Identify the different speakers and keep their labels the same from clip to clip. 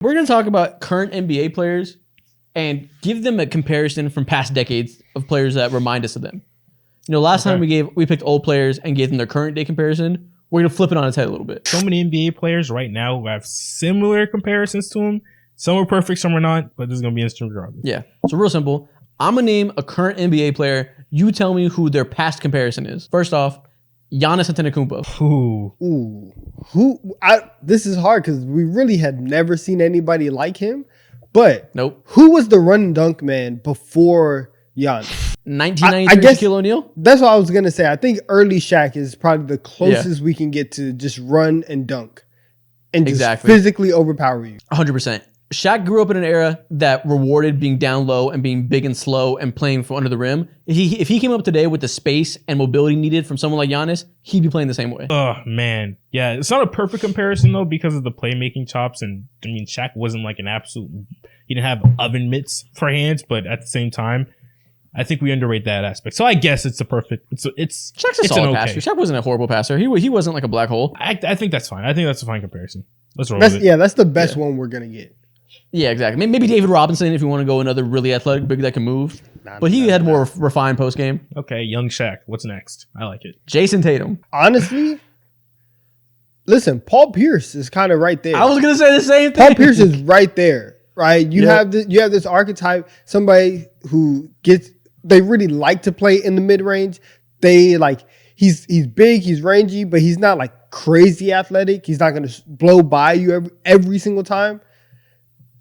Speaker 1: We're going to talk about current NBA players and give them a comparison from past decades of players that remind us of them. You know, last time we picked old players and gave them their current day comparison. We're going to flip it on its head a little bit.
Speaker 2: So many NBA players right now who have similar comparisons to them. Some are perfect, some are not, but this is going to be instant regardless.
Speaker 1: Yeah. So real simple. I'm going to name a current NBA player. You tell me who their past comparison is. First off, Giannis Antetokounmpo.
Speaker 3: This is hard because we really had never seen anybody like him. But
Speaker 1: Nope.
Speaker 3: who was the run and dunk man before Giannis?
Speaker 1: 1993
Speaker 3: guess-
Speaker 1: Shaquille O'Neal?
Speaker 3: That's what I was gonna say. I think early Shaq is probably the closest we can get to just run and dunk and just physically overpower you.
Speaker 1: 100%. Shaq grew up in an era that rewarded being down low and being big and slow and playing from under the rim. If he came up today with the space and mobility needed from someone like Giannis, he'd be playing the same way.
Speaker 2: Oh, man. Yeah, it's not a perfect comparison, though, because of the playmaking chops. And, I mean, Shaq wasn't like an absolute... He didn't have oven mitts for hands, but at the same time, I think we underrate that aspect. So I guess it's a perfect...
Speaker 1: Shaq's a solid passer. Shaq wasn't a horrible passer. He wasn't like a black hole.
Speaker 2: I think that's fine. I think that's a fine comparison. Let's roll with it.
Speaker 3: Yeah, that's the best one we're going to get.
Speaker 1: Yeah, exactly. Maybe David Robinson if you want to go another really athletic big that can move. But he had more refined post game.
Speaker 2: Okay, young Shaq. What's next? I like it.
Speaker 1: Jason Tatum.
Speaker 3: Honestly, listen, Paul Pierce is kind of right there.
Speaker 1: I was gonna say the same thing.
Speaker 3: Paul Pierce is right there, right? You have this archetype, somebody who they really like to play in the mid range. They like he's big, he's rangy, but he's not like crazy athletic. He's not gonna blow by you every single time.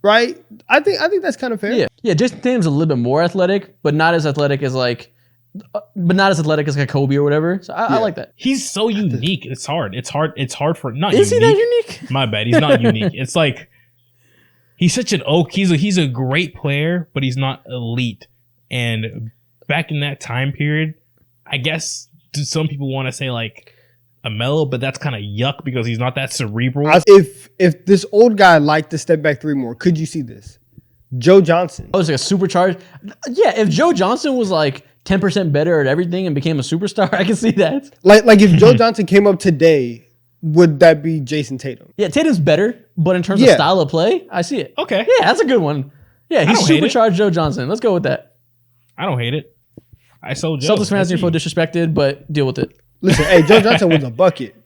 Speaker 3: Right? I think that's kind of fair.
Speaker 1: Yeah. Jason Tatum's a little bit more athletic, but not as athletic as like a Kobe or whatever. So I like that.
Speaker 2: He's so unique. It's hard. It's hard for not.
Speaker 1: Is he that unique?
Speaker 2: My bad. He's not unique. It's like he's such an oak. He's a great player, but he's not elite. And back in that time period, I guess some people want to say like a Melo, but that's kind of yuck because he's not that cerebral.
Speaker 3: If this old guy liked to step back three more, could you see this? Joe Johnson.
Speaker 1: I was like a supercharged. Yeah, if Joe Johnson was like 10% better at everything and became a superstar, I can see that.
Speaker 3: Like if Joe Johnson came up today, would that be Jason Tatum?
Speaker 1: Yeah, Tatum's better, but in terms of style of play, I see it.
Speaker 2: Okay.
Speaker 1: Yeah, that's a good one. Yeah, he's supercharged Joe Johnson. Let's go with that.
Speaker 2: I don't hate it. I sold Joe.
Speaker 1: Celtics fans feel disrespected, but deal with it.
Speaker 3: Listen, hey, Joe Johnson was a bucket.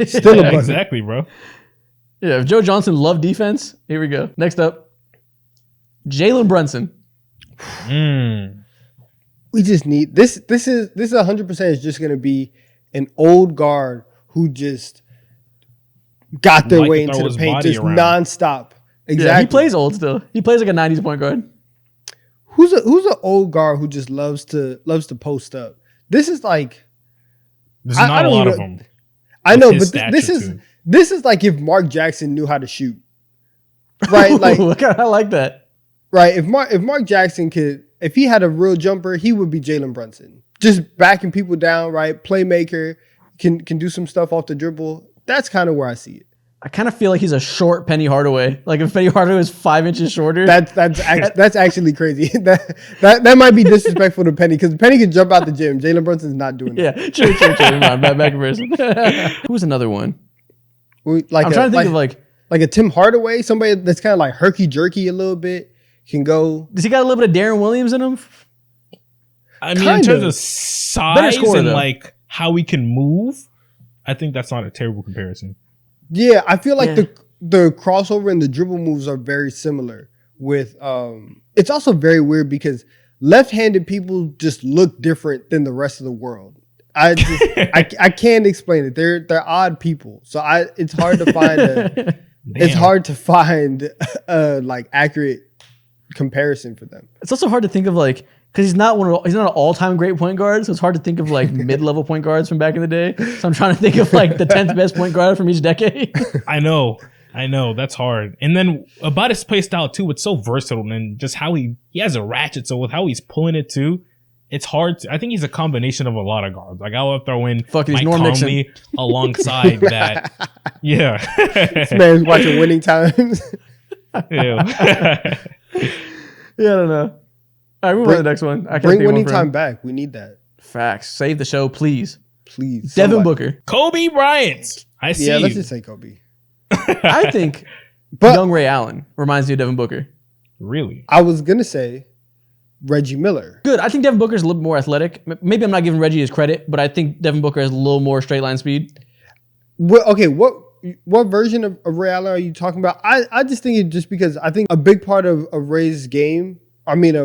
Speaker 3: Still a bucket.
Speaker 2: Exactly, bro.
Speaker 1: Yeah, if Joe Johnson loved defense, here we go. Next up, Jalen Brunson.
Speaker 3: We just need this. This is 100% is just going to be an old guard who just got their way into the paint just nonstop. Exactly.
Speaker 1: Yeah, he plays old still. He plays like a 90s point guard.
Speaker 3: Who's an old guard who just loves to post up? This is like.
Speaker 2: There's not a lot of them.
Speaker 3: I know, but this is like if Mark Jackson knew how to shoot, right? Like
Speaker 1: I like that.
Speaker 3: Right? If Mark Jackson if he had a real jumper, he would be Jalen Brunson, just backing people down, right? Playmaker, can do some stuff off the dribble. That's kind of where I see it.
Speaker 1: I kind of feel like he's a short Penny Hardaway. Like if Penny Hardaway is 5 inches shorter.
Speaker 3: That's actually crazy. That might be disrespectful to Penny because Penny can jump out the gym. Jalen Brunson's not doing that.
Speaker 1: Yeah, true. Bad comparison. Who's another one? I'm trying to think of like
Speaker 3: a Tim Hardaway, somebody that's kind of like herky jerky a little bit. Can go.
Speaker 1: Does he got a little bit of Darren Williams in him?
Speaker 2: I mean, in terms of size and like how he can move, I think that's not a terrible comparison.
Speaker 3: Yeah, I feel like the crossover and the dribble moves are very similar. With it's also very weird because left-handed people just look different than the rest of the world. I can't explain it. They're odd people, so it's hard to find a like accurate comparison for them.
Speaker 1: It's also hard to think of like because he's not an all-time great point guard, so it's hard to think of like mid-level point guards from back in the day. So I'm trying to think of like the 10th best point guard from each decade.
Speaker 2: I know, that's hard. And then about his play style too, it's so versatile and just how he has a ratchet. So with how he's pulling it too, it's hard. I think he's a combination of a lot of guards. Like I'll throw in Mike Conley alongside that. Yeah,
Speaker 3: this man's watching Winning Times.
Speaker 2: Yeah.
Speaker 1: Yeah, I don't know. All right, move on to the next one.
Speaker 3: Bring Winning Time back. We need that.
Speaker 1: Facts. Save the show, please.
Speaker 3: Please.
Speaker 1: Devin Booker.
Speaker 2: Kobe Bryant. I see.
Speaker 3: Yeah, let's just say Kobe.
Speaker 1: I think
Speaker 3: But
Speaker 1: Young Ray Allen reminds me of Devin Booker.
Speaker 2: Really?
Speaker 3: I was gonna say Reggie Miller.
Speaker 1: Good. I think Devin Booker is a little more athletic. Maybe I'm not giving Reggie his credit, but I think Devin Booker has a little more straight line speed.
Speaker 3: What version of Ray Allen are you talking about? I just think it just because I think a big part of Ray's game, I mean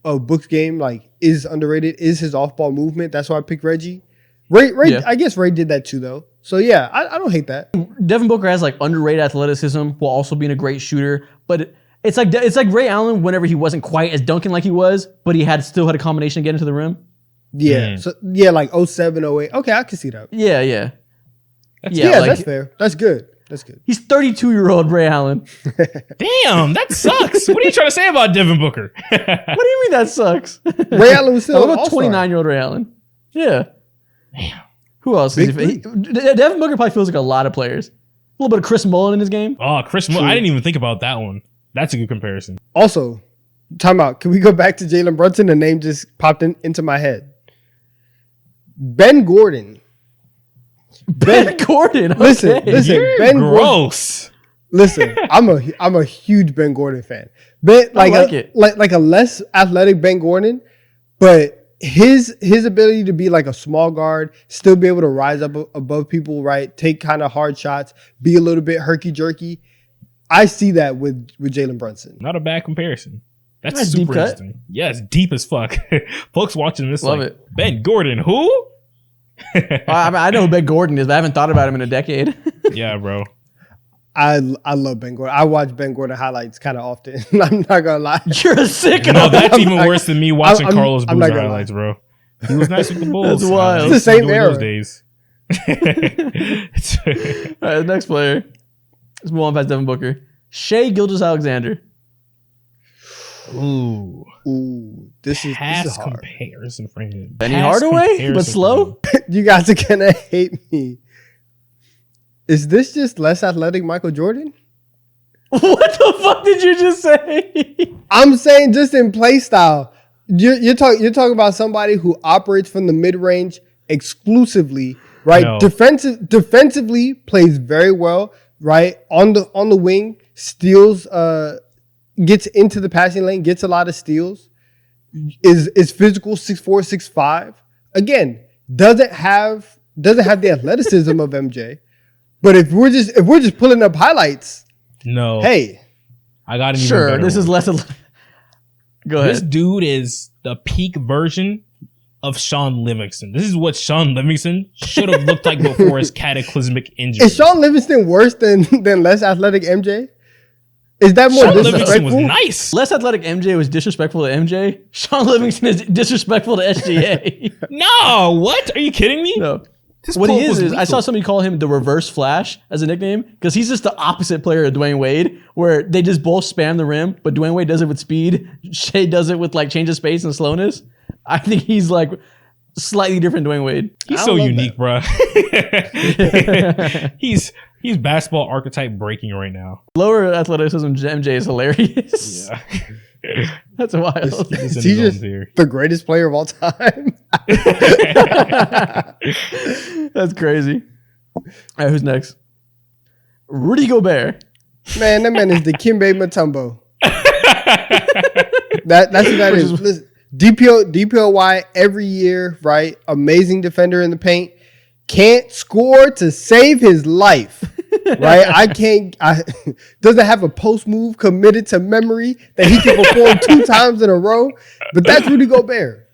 Speaker 3: of Book's game, like is underrated, is his off ball movement. That's why I picked Reggie. Ray,
Speaker 1: Yeah.
Speaker 3: I guess Ray did that too though. So yeah, I don't hate that.
Speaker 1: Devin Booker has like underrated athleticism while also being a great shooter, but it's like Ray Allen whenever he wasn't quite as dunking like he was, but he still had a combination to get into the rim.
Speaker 3: Yeah. So yeah, like 07, 08. Okay, I can see that.
Speaker 1: Yeah.
Speaker 3: Yeah,
Speaker 1: like,
Speaker 3: that's fair. That's good. That's good.
Speaker 1: He's 32-year-old Ray Allen.
Speaker 2: Damn, that sucks. What are you trying to say about Devin Booker?
Speaker 1: What do you mean that sucks?
Speaker 3: Ray Allen was still
Speaker 1: What
Speaker 3: an
Speaker 1: about
Speaker 3: all-star.
Speaker 1: 29-year-old Ray Allen? Yeah.
Speaker 2: Damn.
Speaker 1: Who else?
Speaker 3: Big
Speaker 1: Devin Booker probably feels like a lot of players. A little bit of Chris Mullin in his game.
Speaker 2: Oh, Chris Mullin. I didn't even think about that one. That's a good comparison.
Speaker 3: Also, time out. Can we go back to Jalen Brunson? The name just popped into my head. Ben Gordon.
Speaker 1: Ben Gordon. Okay.
Speaker 3: Listen.
Speaker 2: You're
Speaker 3: Ben Gordon.
Speaker 2: gross.
Speaker 3: Listen, I'm a huge Ben Gordon fan. Ben,
Speaker 1: I like it.
Speaker 3: like a less athletic Ben Gordon, but his ability to be like a small guard, still be able to rise up above people, right? Take kind of hard shots, be a little bit herky jerky. I see that with Jalen Brunson.
Speaker 2: Not a bad comparison. That's
Speaker 1: Nice deep
Speaker 2: super
Speaker 1: cut.
Speaker 2: interesting. Yeah, it's deep as fuck. Folks watching this
Speaker 1: Love
Speaker 2: like,
Speaker 1: it.
Speaker 2: Ben Gordon, who?
Speaker 1: I know who Ben Gordon is, but I haven't thought about him in a decade.
Speaker 2: Yeah, bro.
Speaker 3: I love Ben Gordon. I watch Ben Gordon highlights kind of often. I'm not gonna lie.
Speaker 1: You're a sicko.
Speaker 2: No, that's
Speaker 3: I'm
Speaker 2: even
Speaker 3: not-
Speaker 2: worse than me watching
Speaker 3: I'm-
Speaker 2: Carlos
Speaker 3: I'm not
Speaker 2: Boozer
Speaker 3: gonna lie.
Speaker 2: highlights, bro. He was nice with the Bulls.
Speaker 1: That's wild.
Speaker 2: I
Speaker 3: It's the same
Speaker 2: during
Speaker 3: era.
Speaker 2: those days.
Speaker 1: All right, the next player. Let's move on past Devin Booker. Shea Gilgeous-Alexander.
Speaker 2: Ooh.
Speaker 3: Ooh, this is
Speaker 2: Past
Speaker 3: hard.
Speaker 2: comparison for him.
Speaker 1: Benny
Speaker 2: Past
Speaker 1: Hardaway,
Speaker 2: comparison
Speaker 1: but
Speaker 2: for
Speaker 1: slow?
Speaker 2: him.
Speaker 3: You guys are gonna hate me. Is this just less athletic Michael Jordan?
Speaker 1: What the fuck did you just say?
Speaker 3: I'm saying just in play style. You're talking about somebody who operates from the mid range exclusively, right?
Speaker 2: No.
Speaker 3: Defensively plays very well, right? On the wing, steals, gets into the passing lane, gets a lot of steals. Is physical, 6'4", 6'5". Again, doesn't have the athleticism of MJ. But if we're just pulling up highlights,
Speaker 2: No.
Speaker 3: hey,
Speaker 2: I got an even
Speaker 1: Sure,
Speaker 2: better
Speaker 1: this
Speaker 2: one.
Speaker 1: is less. Go
Speaker 2: This
Speaker 1: ahead.
Speaker 2: dude is the peak version of Sean Livingston. This is what Sean Livingston should have looked like before his cataclysmic injury.
Speaker 3: is Sean Livingston worse than less athletic MJ? Is that more
Speaker 2: Sean Livingston was
Speaker 3: disrespectful?
Speaker 2: nice.
Speaker 1: Less athletic MJ was disrespectful to MJ. Sean Livingston is disrespectful to SGA.
Speaker 2: No, what? Are you kidding me?
Speaker 1: No.
Speaker 2: This
Speaker 1: What he
Speaker 2: quote was
Speaker 1: is I saw
Speaker 2: lethal.
Speaker 1: somebody call him the reverse Flash as a nickname because he's just the opposite player of Dwayne Wade, where they just both spam the rim, but Dwayne Wade does it with speed. Shea does it with like change of space and slowness. I think he's like slightly different Dwayne Wade.
Speaker 2: He's
Speaker 3: I
Speaker 2: so
Speaker 3: love
Speaker 2: unique, bro. he's basketball archetype breaking right now.
Speaker 1: Lower athleticism MJ is hilarious.
Speaker 2: Yeah.
Speaker 1: That's wild.
Speaker 2: He's in
Speaker 3: Is
Speaker 2: his
Speaker 3: he
Speaker 2: own
Speaker 3: just
Speaker 2: tier.
Speaker 3: the greatest player of all time?
Speaker 1: That's crazy. All right, who's next? Rudy Gobert.
Speaker 3: Man, that man is the Kimbe Mutombo. That's what that is. Listen, DPOY every year, right? Amazing defender in the paint. Can't score to save his life. Right? Doesn't have a post move committed to memory that he can perform 2 times in a row. But that's Rudy Gobert.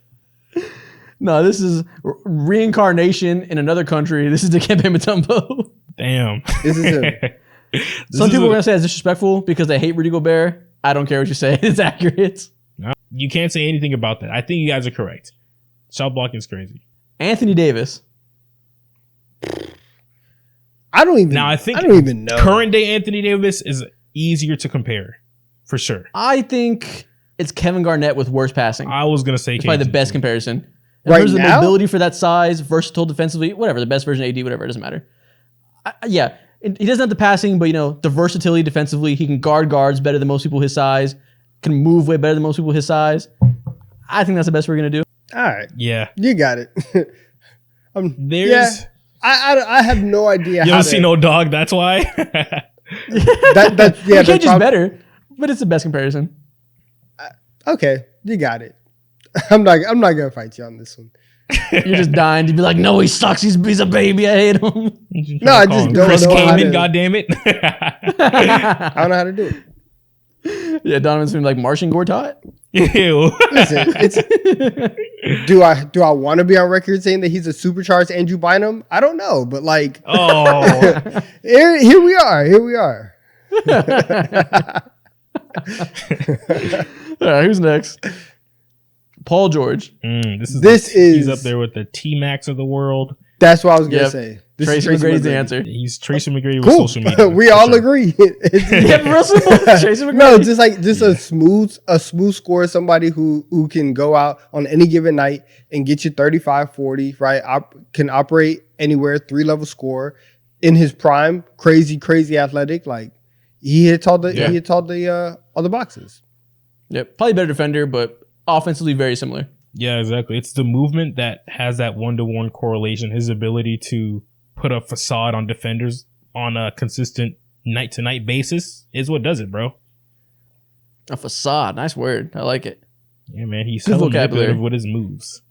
Speaker 1: No, this is reincarnation in another country. This is Dikembe Mutombo.
Speaker 2: Damn.
Speaker 3: This is him.
Speaker 1: Some people are going to say it's disrespectful because they hate Rudy Gobert. I don't care what you say. It's accurate.
Speaker 2: No, you can't say anything about that. I think you guys are correct. Shot blocking is crazy.
Speaker 1: Anthony Davis.
Speaker 3: I don't even know.
Speaker 2: Current day Anthony Davis is easier to compare, for sure.
Speaker 1: I think it's Kevin Garnett with worse passing.
Speaker 2: I was gonna say
Speaker 1: It's probably the
Speaker 2: KG.
Speaker 1: best comparison. In
Speaker 3: Right
Speaker 1: terms of the
Speaker 3: now?
Speaker 1: mobility for that size, versatile defensively, whatever, the best version of AD, whatever, it doesn't matter. Yeah, he doesn't have the passing, but the versatility defensively, he can guard guards better than most people his size, can move way better than most people his size. I think that's the best we're going to do.
Speaker 3: All right.
Speaker 2: Yeah,
Speaker 3: You got it.
Speaker 2: there's.
Speaker 3: I have no idea
Speaker 2: You
Speaker 3: how
Speaker 2: don't see no dog. That's why.
Speaker 3: That's yeah.
Speaker 1: You can't just
Speaker 3: prob-
Speaker 1: better, but it's the best comparison.
Speaker 3: Okay, you got it. I'm not gonna fight you on this one.
Speaker 1: You're just dying to be like, no, he sucks. He's a baby. I hate him.
Speaker 3: No, I just don't
Speaker 2: Chris
Speaker 3: know how
Speaker 2: Kaman,
Speaker 3: to-
Speaker 2: goddammit.
Speaker 3: I don't know how to do it.
Speaker 1: Yeah, Donovan's been like Martian Gortat.
Speaker 2: Ew.
Speaker 3: Listen, do I want to be on record saying that he's a supercharged Andrew Bynum? I don't know, but like,
Speaker 2: Oh,
Speaker 3: here we are. Here we are.
Speaker 1: All right, who's next? Paul George.
Speaker 3: This
Speaker 2: he's
Speaker 3: is-
Speaker 2: up there with the T Max of the world.
Speaker 3: That's what I was gonna
Speaker 1: Yep.
Speaker 3: say.
Speaker 1: Tracy McGrady's the answer.
Speaker 2: He's Tracy McGrady with
Speaker 3: Cool.
Speaker 2: social media.
Speaker 3: we
Speaker 2: for
Speaker 3: all
Speaker 2: sure.
Speaker 3: agree.
Speaker 1: Yeah, real simple. Tracy McGrady.
Speaker 3: No, just a smooth score, somebody who can go out on any given night and get you 35, 40, right? Can operate anywhere, 3-level score in his prime, crazy athletic. Like he hits all the boxes.
Speaker 1: Yep, probably better defender, but offensively very similar.
Speaker 2: Yeah, exactly. It's the movement that has that 1-to-1 correlation. His ability to put a facade on defenders on a consistent night-to-night basis is what does it, bro.
Speaker 1: A facade, nice word. I like it.
Speaker 2: Yeah, man. He's
Speaker 1: Good
Speaker 2: hella
Speaker 1: vocabulary.
Speaker 2: manipulative with his moves.